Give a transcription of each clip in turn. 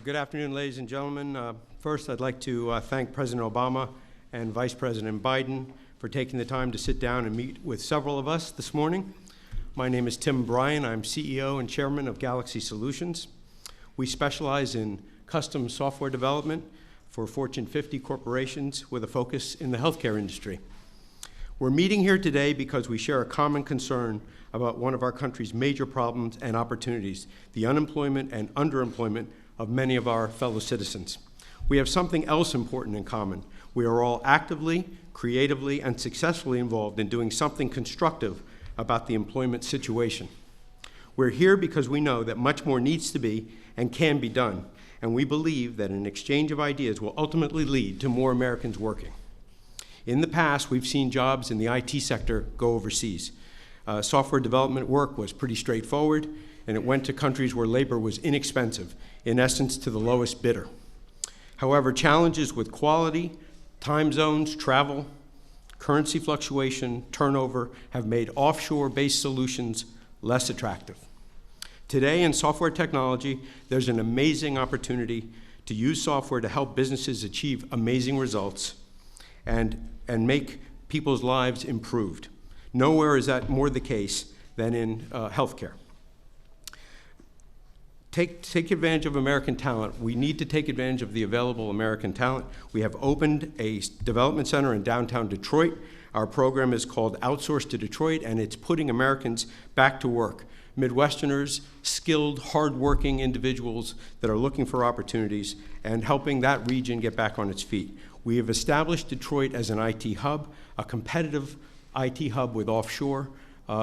Good afternoon, ladies and gentlemen. First, I'd like to thank President Obama and Vice President Biden for taking the time to sit down and meet with several of us this morning. My name is Tim Bryan. I'm CEO and Chairman of Galaxy Solutions. We specialize in custom software development for Fortune 50 corporations with a focus in the healthcare industry. We're meeting here today because we share a common concern about one of our country's major problems and opportunities, the unemployment and underemployment of many of our fellow citizens. We have something else important in common. We are all actively, creatively, and successfully involved in doing something constructive about the employment situation. We're here because we know that much more needs to be and can be done, and we believe that an exchange of ideas will ultimately lead to more Americans working. In the past, we've seen jobs in the IT sector go overseas. Software development work was pretty straightforward, and it went to countries where labor was inexpensive, in essence to the lowest bidder. However, challenges with quality, time zones, travel, currency fluctuation, turnover have made offshore-based solutions less attractive. Today in software technology, there's an amazing opportunity to use software to help businesses achieve amazing results and make people's lives improved. Nowhere is that more the case than in healthcare. Take advantage of American talent. We need to take advantage of the available American talent. We have opened a development center in downtown Detroit. Our program is called Outsource to Detroit, and it's putting Americans back to work. Midwesterners, skilled, hardworking individuals that are looking for opportunities and helping that region get back on its feet. We have established Detroit as an IT hub, a competitive IT hub with offshore,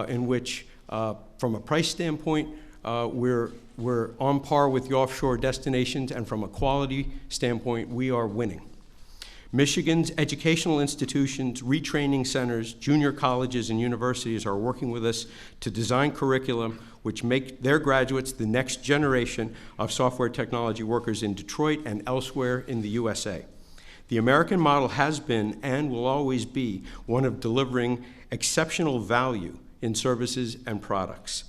in which, from a price standpoint, we're on par with the offshore destinations, and from a quality standpoint, we are winning. Michigan's educational institutions, retraining centers, junior colleges, and universities are working with us to design curriculum which make their graduates the next generation of software technology workers in Detroit and elsewhere in the USA. The American model has been and will always be one of delivering exceptional value in services and products.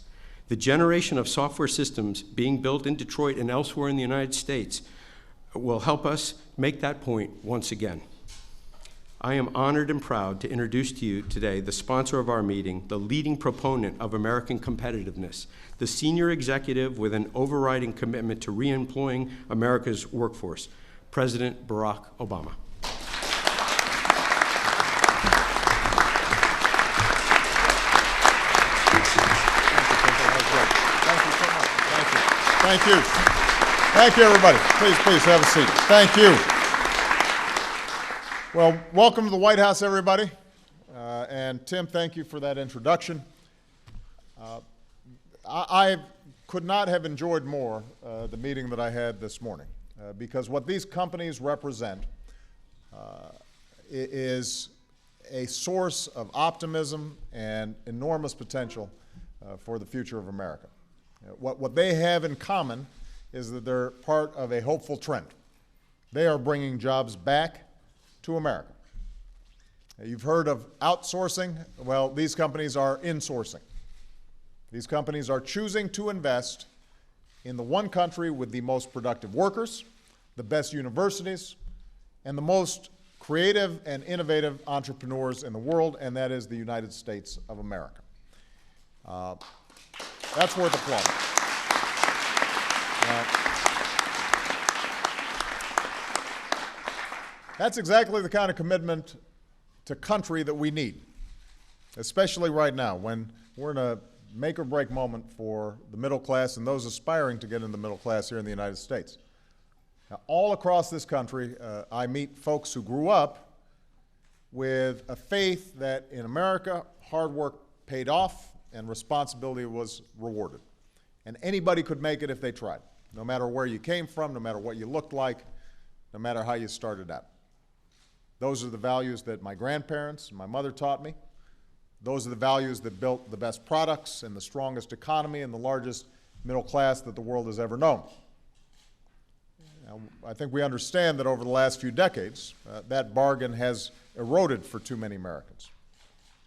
The generation of software systems being built in Detroit and elsewhere in the United States will help us make that point once again. I am honored and proud to introduce to you today the sponsor of our meeting, the leading proponent of American competitiveness, the senior executive with an overriding commitment to re-employing America's workforce, President Barack Obama. Thank you. Thank you, everybody. Please have a seat. Thank you. Well, welcome to the White House, everybody. And Tim, thank you for that introduction. I could not have enjoyed more the meeting that I had this morning, because what these companies represent is a source of optimism and enormous potential for the future of America. What they have in common is that they're part of a hopeful trend. They are bringing jobs back to America. You've heard of outsourcing. Well, these companies are insourcing. These companies are choosing to invest in the one country with the most productive workers, the best universities, and the most creative and innovative entrepreneurs in the world, and that is the United States of America. That's worth applauding. That's exactly the kind of commitment to country that we need, especially right now when we're in a make-or-break moment for the middle class and those aspiring to get into the middle class here in the United States. Now, all across this country, I meet folks who grew up with a faith that in America, hard work paid off and responsibility was rewarded. And anybody could make it if they tried, no matter where you came from, no matter what you looked like, no matter how you started out. Those are the values that my grandparents and my mother taught me. Those are the values that built the best products and the strongest economy and the largest middle class that the world has ever known. Now, I think we understand that over the last few decades, that bargain has eroded for too many Americans.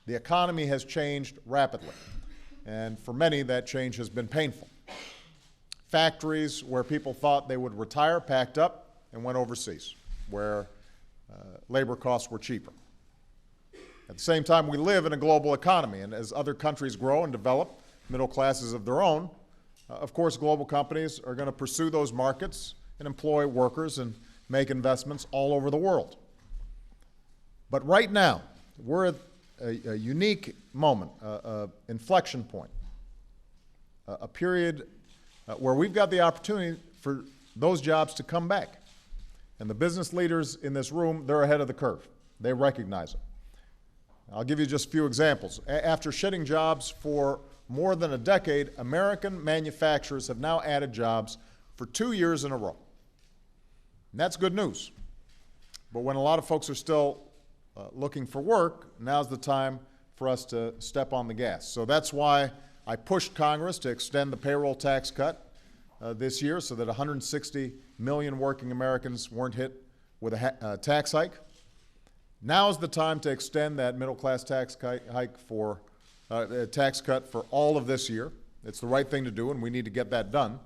The economy has changed rapidly, and for many, that change has been painful. factories where people thought they would retire packed up and went overseas, where labor costs were cheaper. At the same time, we live in a global economy, and as other countries grow and develop middle classes of their own, of course, global companies are going to pursue those markets and employ workers and make investments all over the world. But right now, we're at a unique moment, inflection point, a period where we've got the opportunity for those jobs to come back. And the business leaders in this room, they're ahead of the curve. They recognize it. I'll give you just a few examples. After shedding jobs for more than a decade, American manufacturers have now added jobs for 2 years in a row. And that's good news. But when a lot of folks are still looking for work, now's the time for us to step on the gas. So that's why I pushed Congress to extend the payroll tax cut this year so that 160 million working Americans weren't hit with a tax hike. Now's the time to extend that middle-class tax hike for tax cut for all of this year. It's the right thing to do, and we need to get that done.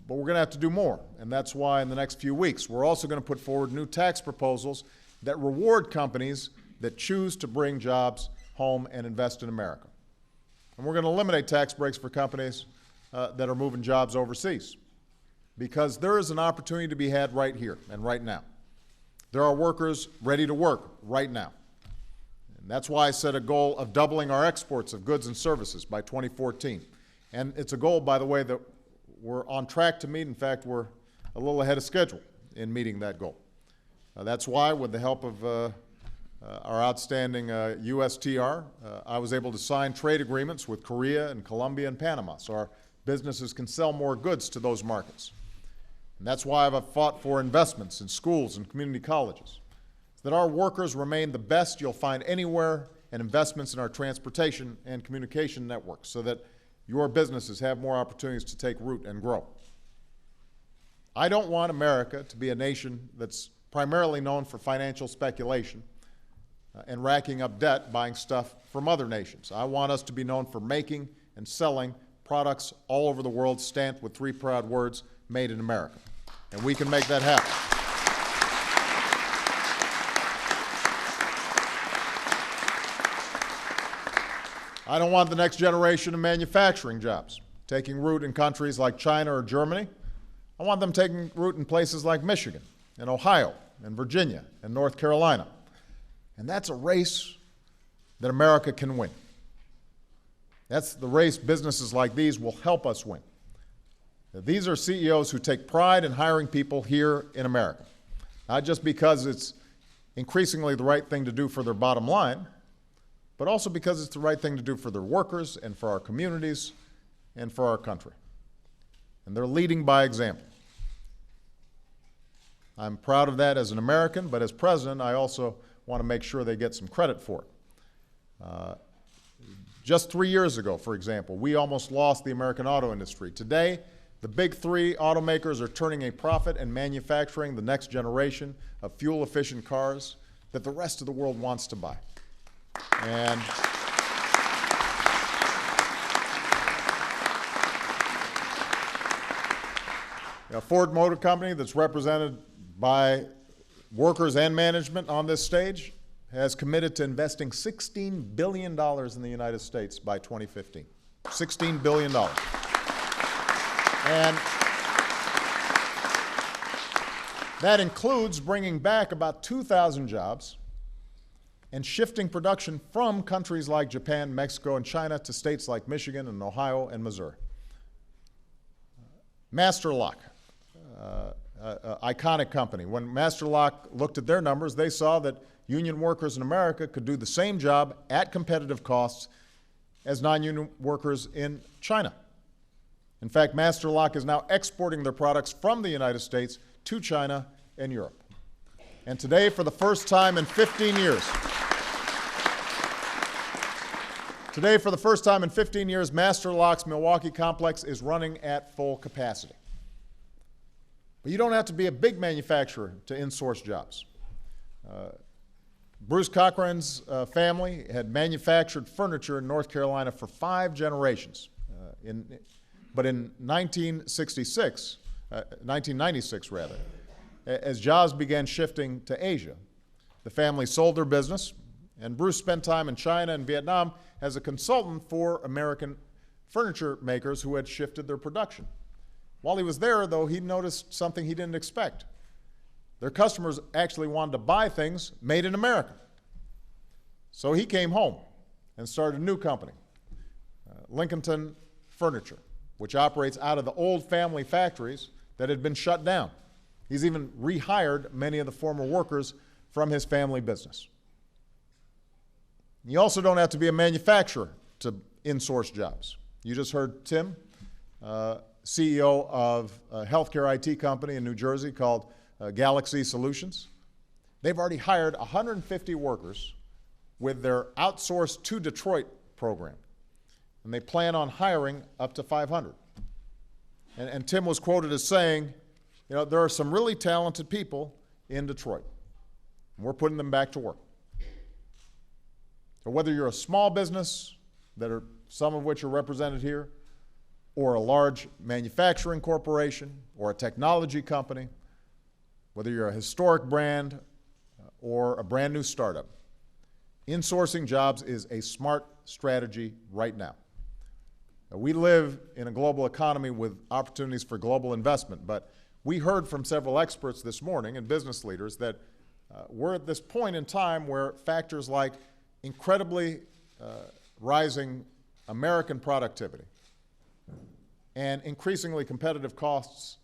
But we're going to have to do more, and that's why in the next few weeks we're also going to put forward new tax proposals that reward companies that choose to bring jobs home and invest in America. And we're going to eliminate tax breaks for companies that are moving jobs overseas, because there is an opportunity to be had right here and right now. There are workers ready to work right now. And that's why I set a goal of doubling our exports of goods and services by 2014. And it's a goal, by the way, that we're on track to meet. In fact, we're a little ahead of schedule in meeting that goal. That's why, with the help of our outstanding USTR, I was able to sign trade agreements with Korea and Colombia and Panama, so our businesses can sell more goods to those markets. And that's why I've fought for investments in schools and community colleges, so that our workers remain the best you'll find anywhere, and investments in our transportation and communication networks, so that your businesses have more opportunities to take root and grow. I don't want America to be a nation that's primarily known for financial speculation and racking up debt buying stuff from other nations. I want us to be known for making and selling products all over the world stamped with 3 proud words, made in America. And we can make that happen. I don't want the next generation of manufacturing jobs taking root in countries like China or Germany. I want them taking root in places like Michigan and Ohio and Virginia and North Carolina. And that's a race that America can win. That's the race businesses like these will help us win. These are CEOs who take pride in hiring people here in America, not just because it's increasingly the right thing to do for their bottom line, but also because it's the right thing to do for their workers and for our communities and for our country. And they're leading by example. I'm proud of that as an American, but as president, I also want to make sure they get some credit for it. Just 3 years ago, for example, we almost lost the American auto industry. Today, the big 3 automakers are turning a profit and manufacturing the next generation of fuel-efficient cars that the rest of the world wants to buy. And Ford Motor Company, that's represented by workers and management on this stage, has committed to investing $16 billion in the United States by 2015. $16 billion. And that includes bringing back about 2,000 jobs and shifting production from countries like Japan, Mexico, and China to states like Michigan and Ohio and Missouri. Master Lock, iconic company. When Master Lock looked at their numbers, they saw that union workers in America could do the same job at competitive costs as non-union workers in China. In fact, Master Lock is now exporting their products from the United States to China and Europe. And today, for the first time in 15 years, Master Lock's Milwaukee complex is running at full capacity. But you don't have to be a big manufacturer to insource jobs. Bruce Cochran's family had manufactured furniture in North Carolina for 5 generations. But in 1996 rather, as jobs began shifting to Asia, the family sold their business, and Bruce spent time in China and Vietnam as a consultant for American furniture makers who had shifted their production. While he was there, though, he noticed something he didn't expect. Their customers actually wanted to buy things made in America. So he came home and started a new company, Lincolnton Furniture, which operates out of the old family factories that had been shut down. He's even rehired many of the former workers from his family business. You also don't have to be a manufacturer to insource jobs. You just heard Tim, CEO of a healthcare IT company in New Jersey called Galaxy Solutions. They've already hired 150 workers with their Outsource to Detroit program, and they plan on hiring up to 500. And Tim was quoted as saying, you know, there are some really talented people in Detroit, and we're putting them back to work. So whether you're a small business, some of which are represented here, or a large manufacturing corporation, or a technology company, whether you're a historic brand or a brand new startup, insourcing jobs is a smart strategy right now. We live in a global economy with opportunities for global investment, but we heard from several experts this morning and business leaders that we're at this point in time where factors like incredibly rising American productivity and increasingly competitive costs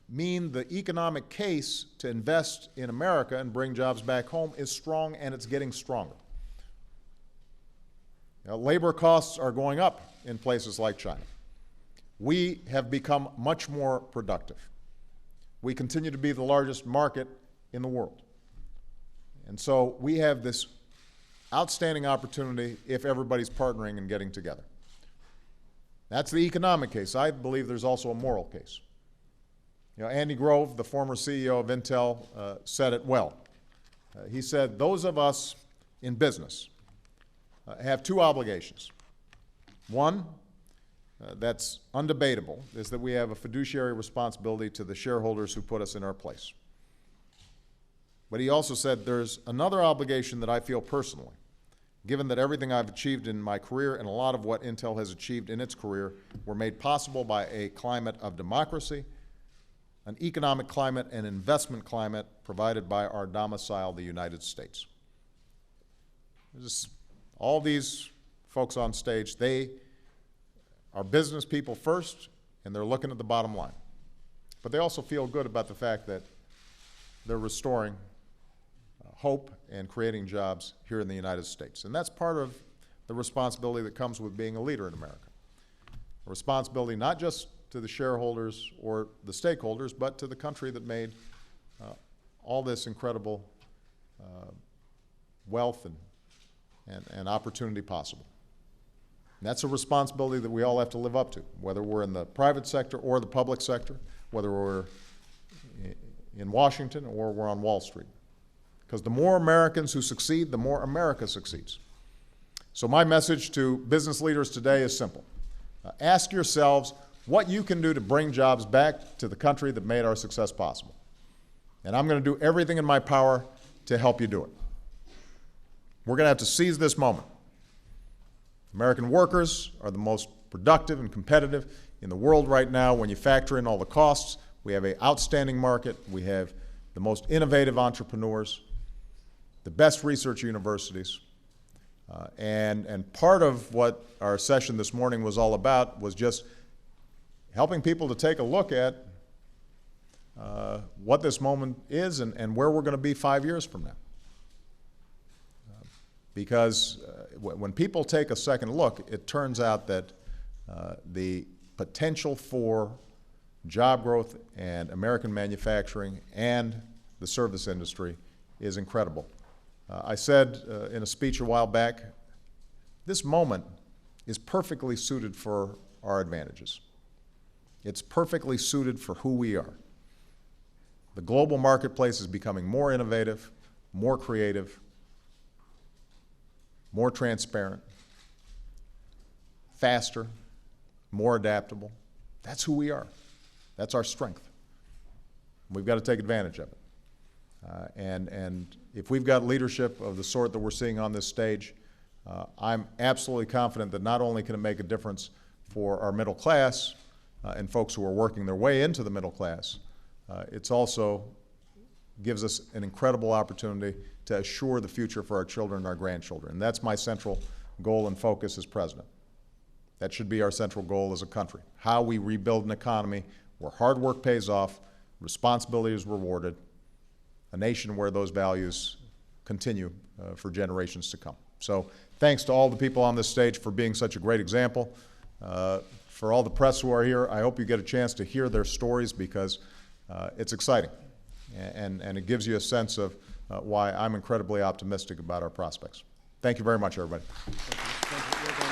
mean the economic case to invest in America and bring jobs back home is strong, and it's getting stronger. Now, labor costs are going up in places like China. We have become much more productive. We continue to be the largest market in the world. And so we have this outstanding opportunity if everybody's partnering and getting together. That's the economic case. I believe there's also a moral case. You know, Andy Grove, the former CEO of Intel, said it well. He said, those of us in business have two obligations. One, that's undebatable, is that we have a fiduciary responsibility to the shareholders who put us in our place. But he also said there's another obligation that I feel personally, given that everything I've achieved in my career and a lot of what Intel has achieved in its career were made possible by a climate of democracy, an economic climate and investment climate provided by our domicile, the United States. All these folks on stage, they are business people first, and they're looking at the bottom line. But they also feel good about the fact that they're restoring hope and creating jobs here in the United States. And that's part of the responsibility that comes with being a leader in America. A responsibility not just to the shareholders or the stakeholders, but to the country that made all this incredible wealth and opportunity possible. And that's a responsibility that we all have to live up to, whether we're in the private sector or the public sector, whether we're in Washington or we're on Wall Street. Because the more Americans who succeed, the more America succeeds. So my message to business leaders today is simple. Ask yourselves what you can do to bring jobs back to the country that made our success possible. And I'm going to do everything in my power to help you do it. We're going to have to seize this moment. American workers are the most productive and competitive in the world right now. When you factor in all the costs, we have an outstanding market. We have the most innovative entrepreneurs, the best research universities. And part of what our session this morning was all about was just helping people to take a look at what this moment is and where we're going to be 5 years from now. Because when people take a second look, it turns out that the potential for job growth and American manufacturing and the service industry is incredible. I said in a speech a while back, this moment is perfectly suited for our advantages. It's perfectly suited for who we are. The global marketplace is becoming more innovative, more creative, more transparent, faster, more adaptable. That's who we are. That's our strength. We've got to take advantage of it. And if we've got leadership of the sort that we're seeing on this stage, I'm absolutely confident that not only can it make a difference for our middle class and folks who are working their way into the middle class, it's also gives us an incredible opportunity to assure the future for our children and our grandchildren. And that's my central goal and focus as president. That should be our central goal as a country. How we rebuild an economy where hard work pays off, responsibility is rewarded, a nation where those values continue for generations to come. So thanks to all the people on this stage for being such a great example. For all the press who are here, I hope you get a chance to hear their stories because it's exciting. And it gives you a sense of why I'm incredibly optimistic about our prospects. Thank you very much, everybody. Thank you.